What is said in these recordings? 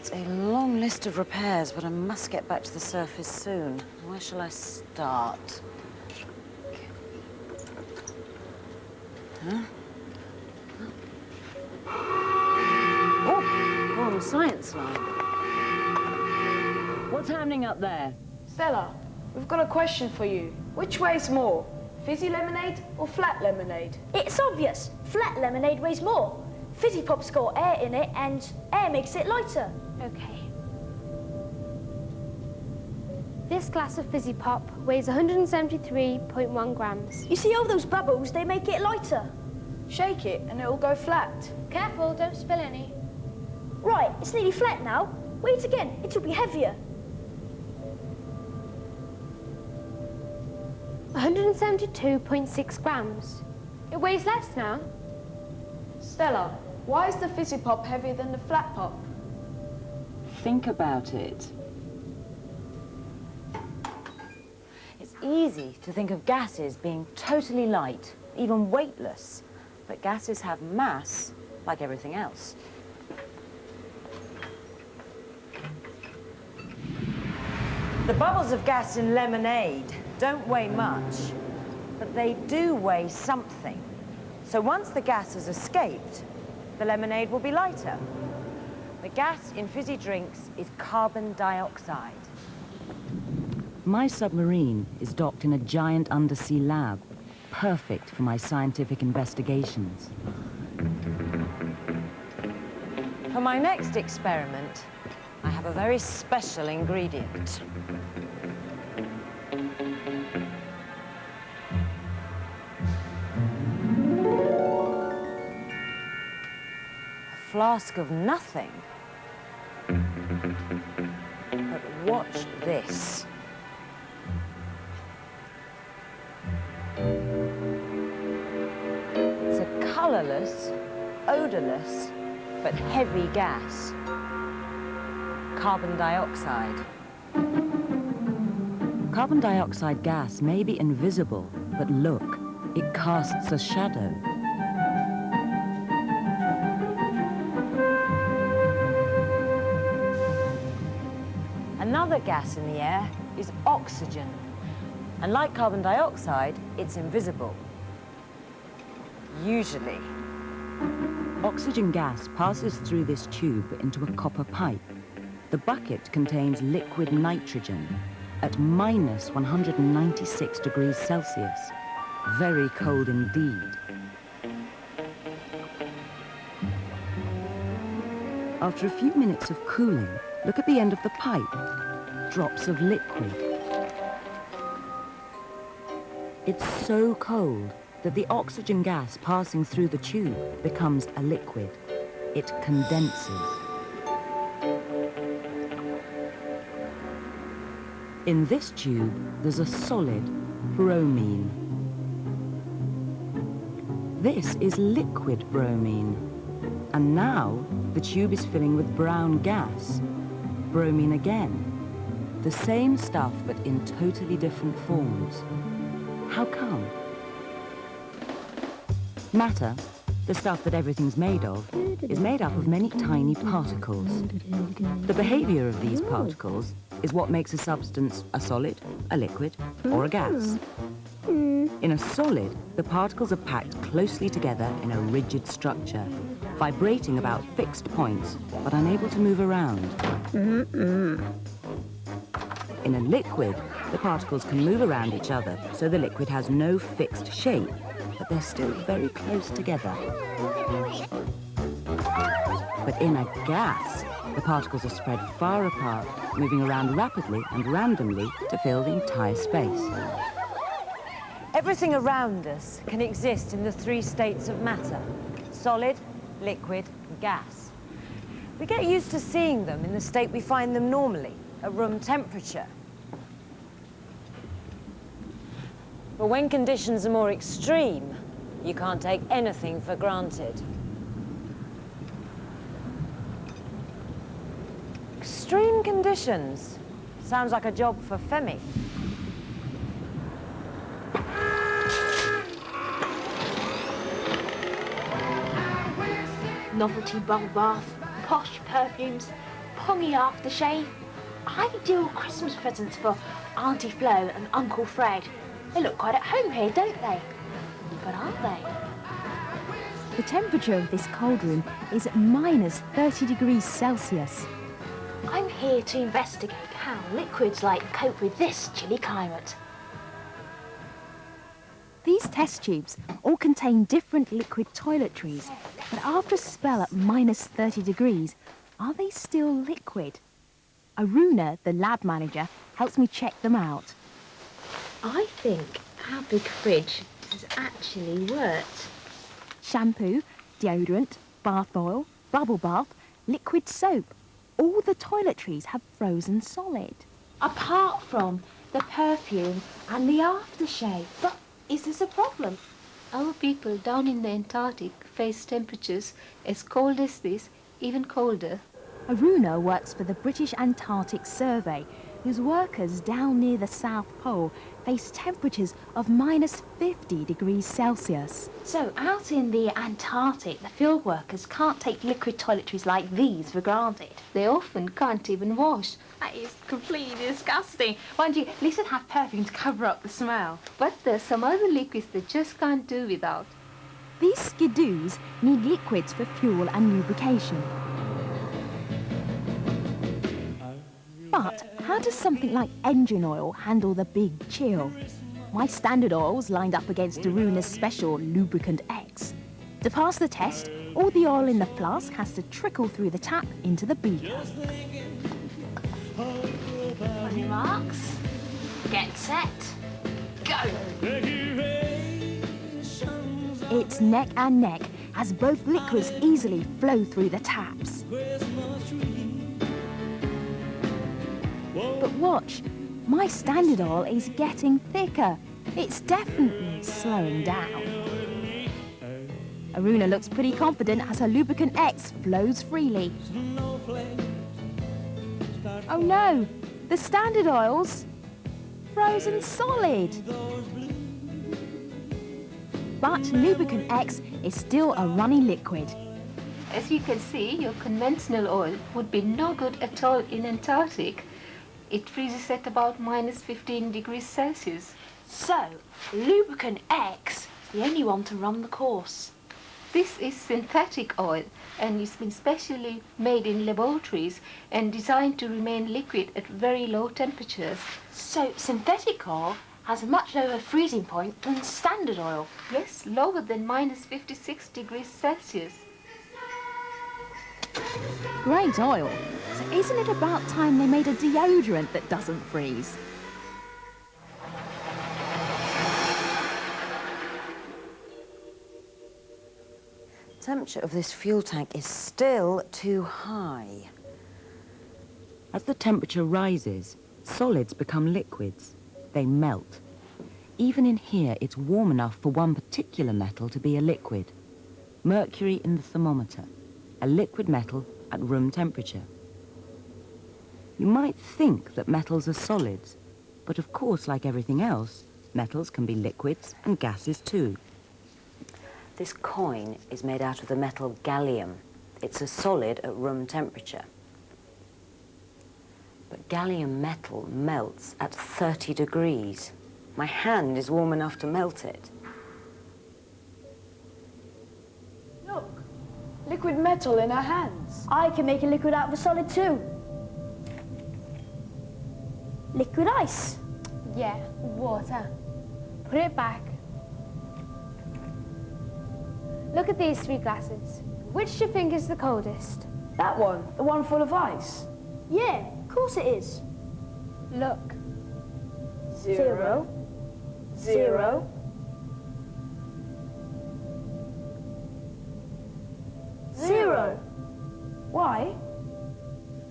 Right, a long list of repairs, but I must get back to the surface soon. Where shall I start? Huh? Oh, go on the science line. What's happening up there? Stella, we've got a question for you. Which weighs more, fizzy lemonade or flat lemonade? It's obvious. Flat lemonade weighs more. Fizzy Pop's got air in it, and air makes it lighter. Okay. This glass of Fizzy Pop weighs 173.1 grams. You see all those bubbles? They make it lighter. Shake it and it'll go flat. Careful, don't spill any. Right, it's nearly flat now. Wait again, it'll be heavier. 172.6 grams. It weighs less now. Stella, why is the Fizzy Pop heavier than the flat pop? Think about it. It's easy to think of gases being totally light, even weightless. But gases have mass, like everything else. The bubbles of gas in lemonade don't weigh much, but they do weigh something. So once the gas has escaped, the lemonade will be lighter. The gas in fizzy drinks is carbon dioxide. My submarine is docked in a giant undersea lab, perfect for my scientific investigations. For my next experiment, I have a very special ingredient. A flask of nothing. But watch this. It's a colorless, odorless, but heavy gas. Carbon dioxide. Carbon dioxide gas may be invisible, but look, it casts a shadow. Another gas in the air is oxygen. And like carbon dioxide, it's invisible. Usually. Oxygen gas passes through this tube into a copper pipe. The bucket contains liquid nitrogen at minus 196 degrees Celsius. Very cold indeed. After a few minutes of cooling, look at the end of the pipe. Drops of liquid. It's so cold that the oxygen gas passing through the tube becomes a liquid. It condenses. In this tube, there's a solid, bromine. This is liquid bromine. And now, the tube is filling with brown gas. Bromine again. The same stuff, but in totally different forms. How come? Matter, the stuff that everything's made of, is made up of many tiny particles. The behavior of these particles is what makes a substance a solid, a liquid, or a gas. In a solid, the particles are packed closely together in a rigid structure, vibrating about fixed points, but unable to move around. In a liquid, the particles can move around each other, so the liquid has no fixed shape, but they're still very close together. But in a gas, the particles are spread far apart, moving around rapidly and randomly to fill the entire space. Everything around us can exist in the three states of matter: solid, liquid, and gas. We get used to seeing them in the state we find them normally, at room temperature. But when conditions are more extreme, you can't take anything for granted. Extreme conditions. Sounds like a job for Femi. Novelty bubble bath, posh perfumes, pongy aftershave. Ideal Christmas presents for Auntie Flo and Uncle Fred. They look quite at home here, don't they? But are they? The temperature of this cold room is at minus 30 degrees Celsius. I'm here to investigate how liquids like cope with this chilly climate. These test tubes all contain different liquid toiletries, but after a spell at minus 30 degrees, are they still liquid? Aruna, the lab manager, helps me check them out. I think our big fridge has actually worked. Shampoo, deodorant, bath oil, bubble bath, liquid soap. All the toiletries have frozen solid. Apart from the perfume and the aftershave. But is this a problem? Our people down in the Antarctic face temperatures as cold as this, even colder. Aruna works for the British Antarctic Survey, whose workers down near the South Pole face temperatures of minus 50 degrees Celsius. So out in the Antarctic, the field workers can't take liquid toiletries like these for granted. They often can't even wash. That is completely disgusting. Mind you, at least they'd have perfume to cover up the smell. But there's some other liquids they just can't do without. These skidoos need liquids for fuel and lubrication. But how does something like engine oil handle the big chill? My standard oil's lined up against Aruna's special Lubricant X. To pass the test, all the oil in the flask has to trickle through the tap into the beaker. On your marks, get set, go! It's neck and neck as both liquids easily flow through the taps. But watch, my standard oil is getting thicker. It's definitely slowing down. Aruna looks pretty confident as her Lubricant X flows freely. Oh no, the standard oil's frozen solid. But Lubricant X is still a runny liquid. As you can see, your conventional oil would be no good at all in Antarctic. It freezes at about minus 15 degrees Celsius. So, Lubricant X is the only one to run the course. This is synthetic oil, and it's been specially made in laboratories and designed to remain liquid at very low temperatures. So, synthetic oil has a much lower freezing point than standard oil. Yes, lower than minus 56 degrees Celsius. Great oil. So isn't it about time they made a deodorant that doesn't freeze? The temperature of this fuel tank is still too high. As the temperature rises, solids become liquids. They melt. Even in here, it's warm enough for one particular metal to be a liquid. Mercury in the thermometer, a liquid metal at room temperature. You might think that metals are solids, but of course, like everything else, metals can be liquids and gases too. This coin is made out of the metal gallium. It's a solid at room temperature. But gallium metal melts at 30 degrees. My hand is warm enough to melt it. Look, liquid metal in our hands. I can make a liquid out of a solid too. Liquid ice. Yeah, water. Put it back. Look at these three glasses. Which do you think is the coldest? That one, the one full of ice. Yeah, of course it is. Look. 0, 0, 0. Why?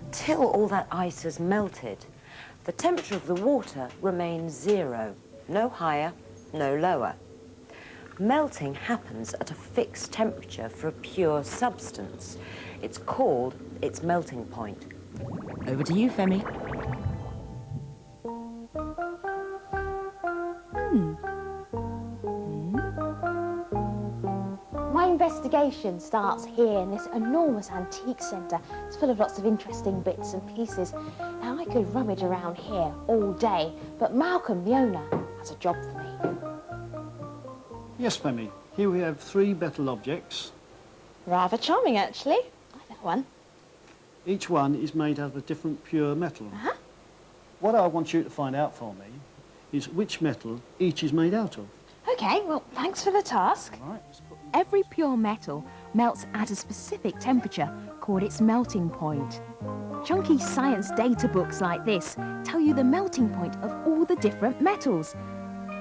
Until all that ice has melted, the temperature of the water remains 0. No higher, no lower. Melting happens at a fixed temperature for a pure substance. It's called its melting point. Over to you, Femi. Mind investigation starts here in this enormous antique centre. It's full of lots of interesting bits and pieces. Now, I could rummage around here all day, but Malcolm, the owner, has a job for me. Yes, Femi. Here we have 3 metal objects. Rather charming, actually. I like that one. Each one is made out of a different pure metal. Uh-huh. What I want you to find out for me is which metal each is made out of. OK, well, thanks for the task. All right, let's put them. Every pure metal melts at a specific temperature called its melting point. Chunky science data books like this tell you the melting point of all the different metals.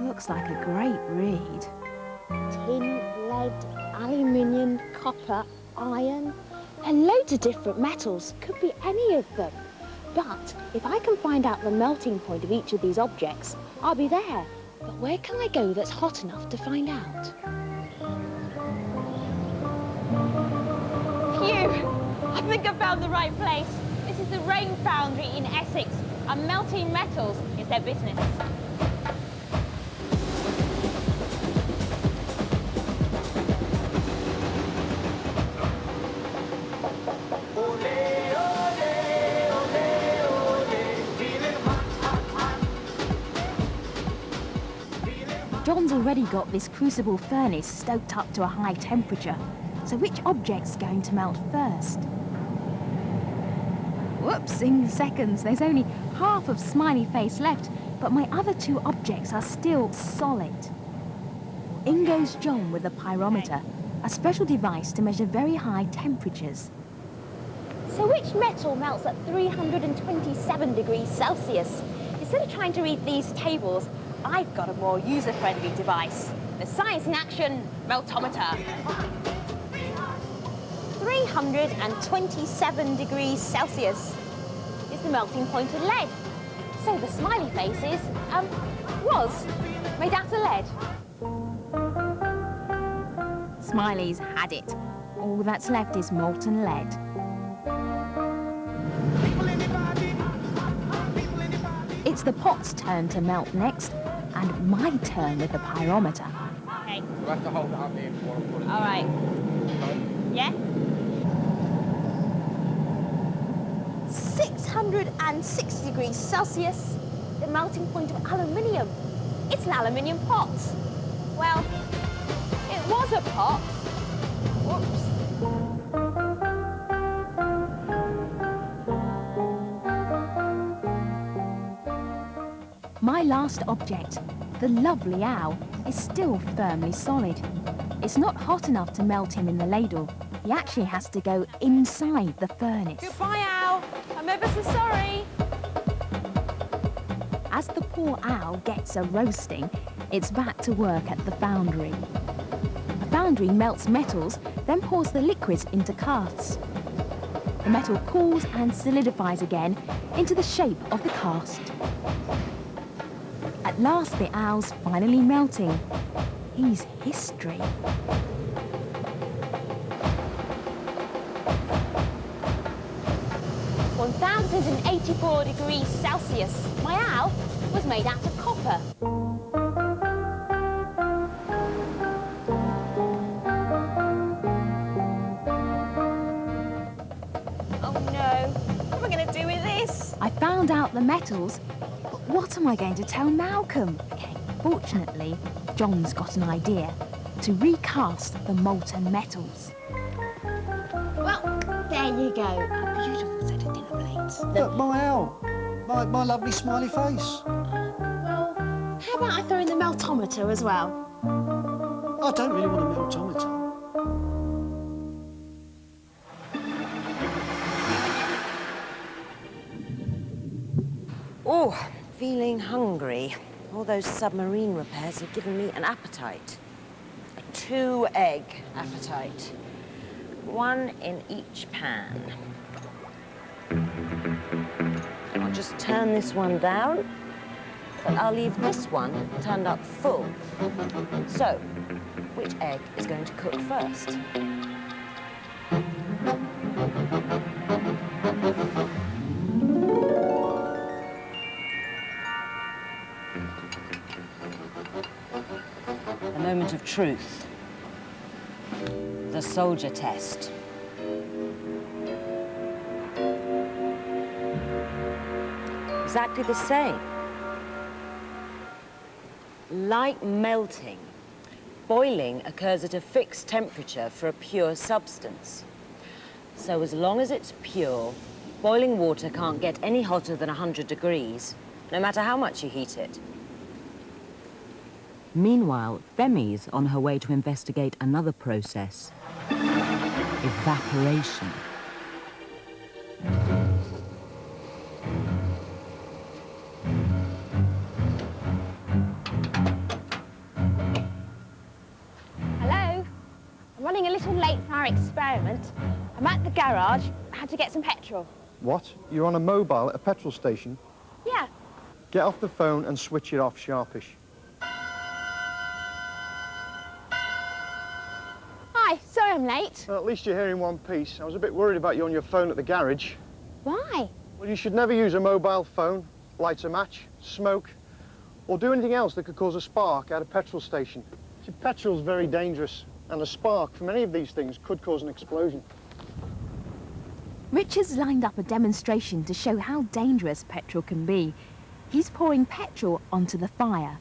Looks like a great read. Tin, lead, aluminium, copper, iron, and loads of different metals. Could be any of them. But if I can find out the melting point of each of these objects, I'll be there. But where can I go that's hot enough to find out? Phew! I think I found the right place. This is the Rain Foundry in Essex, and melting metals is their business. John's already got this crucible furnace stoked up to a high temperature. So which object's going to melt first? Whoops, in seconds. There's only half of Smiley Face left, but my other 2 objects are still solid. In goes John with a pyrometer, a special device to measure very high temperatures. So which metal melts at 327 degrees Celsius? Instead of trying to read these tables, I've got a more user-friendly device. The Science in Action Meltometer. 327 degrees Celsius is the melting point of lead. So the smiley faces, was made out of lead. Smiley's had it. All that's left is molten lead. It's the pot's turn to melt next, and my turn with the pyrometer. Okay. You have to hold it up here before I put it. All right. Yeah? 660 degrees Celsius, the melting point of aluminium. It's an aluminium pot. Well, it was a pot. Whoops. My last object, the lovely owl, is still firmly solid. It's not hot enough to melt him in the ladle. He actually has to go inside the furnace. Goodbye, Al. I'm ever so sorry. As the poor owl gets a roasting, it's back to work at the foundry. The foundry melts metals, then pours the liquids into casts. The metal cools and solidifies again into the shape of the cast. At last, the owl's finally melting. He's history. 1084 degrees Celsius. My owl was made out of copper. Oh no, what am I going to do with this? I found out the metals, but what am I going to tell Malcolm? Okay, fortunately, John's got an idea to recast the molten metals. Well, there you go. A beautiful set of dinner plates. Look, my owl. My lovely smiley face. Well, how about I throw in the meltometer as well? I don't really want a meltometer. Oh, feeling hungry. All those submarine repairs have given me an appetite. A 2-egg appetite. 1 in each pan. I'll just turn this one down, but I'll leave this one turned up full. So, which egg is going to cook first? A moment of truth. a soldier test. Exactly the same. Like melting, boiling occurs at a fixed temperature for a pure substance. So as long as it's pure, boiling water can't get any hotter than 100 degrees, no matter how much you heat it. Meanwhile, Femi's on her way to investigate another process. Evaporation. Hello? I'm running a little late for our experiment. I'm at the garage. I had to get some petrol. What? You're on a mobile at a petrol station? Yeah. Get off the phone and switch it off sharpish. Hi, sorry I'm late. Well, at least you're here in one piece. I was a bit worried about you on your phone at the garage. Why? Well, you should never use a mobile phone, light a match, smoke, or do anything else that could cause a spark at a petrol station. See, petrol's very dangerous, and a spark from any of these things could cause an explosion. Richard's lined up a demonstration to show how dangerous petrol can be. He's pouring petrol onto the fire.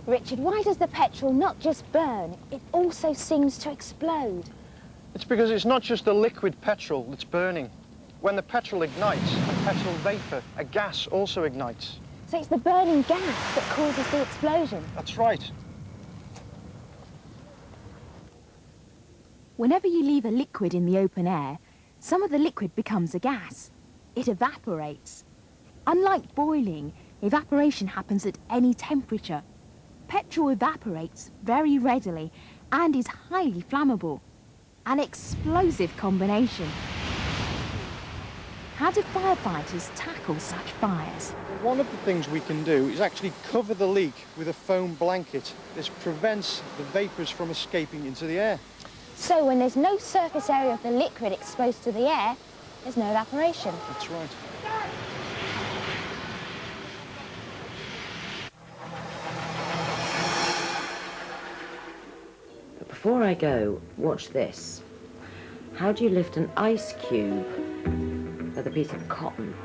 Richard, why does the petrol not just burn? It also seems to explode. It's because it's not just the liquid petrol that's burning. When the petrol ignites, the petrol vapor, a gas, also ignites. So it's the burning gas that causes the explosion. That's right. Whenever you leave a liquid in the open air, some of the liquid becomes a gas. It evaporates. Unlike boiling, evaporation happens at any temperature. Petrol evaporates very readily and is highly flammable. An explosive combination. How do firefighters tackle such fires? One of the things we can do is actually cover the leak with a foam blanket. This prevents the vapors from escaping into the air. So when there's no surface area of the liquid exposed to the air, there's no evaporation. That's right. But before I go, watch this. How do you lift an ice cube with a piece of cotton?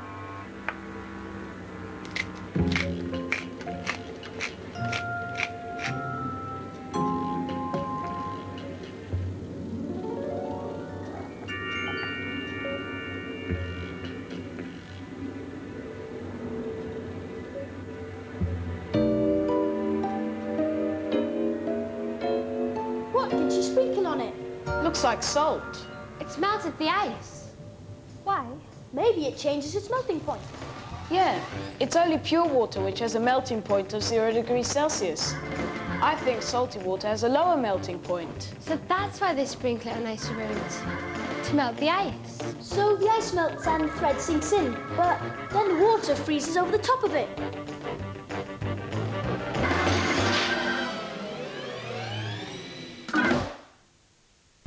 What? Did she sprinkle on it? Looks like salt. It's melted the ice. Why? Maybe it changes its melting point. Yeah, it's only pure water which has a melting point of 0 degrees Celsius. I think salty water has a lower melting point. So that's why they sprinkle it on icy roads. To melt the ice. So the ice melts and the thread sinks in, but then the water freezes over the top of it.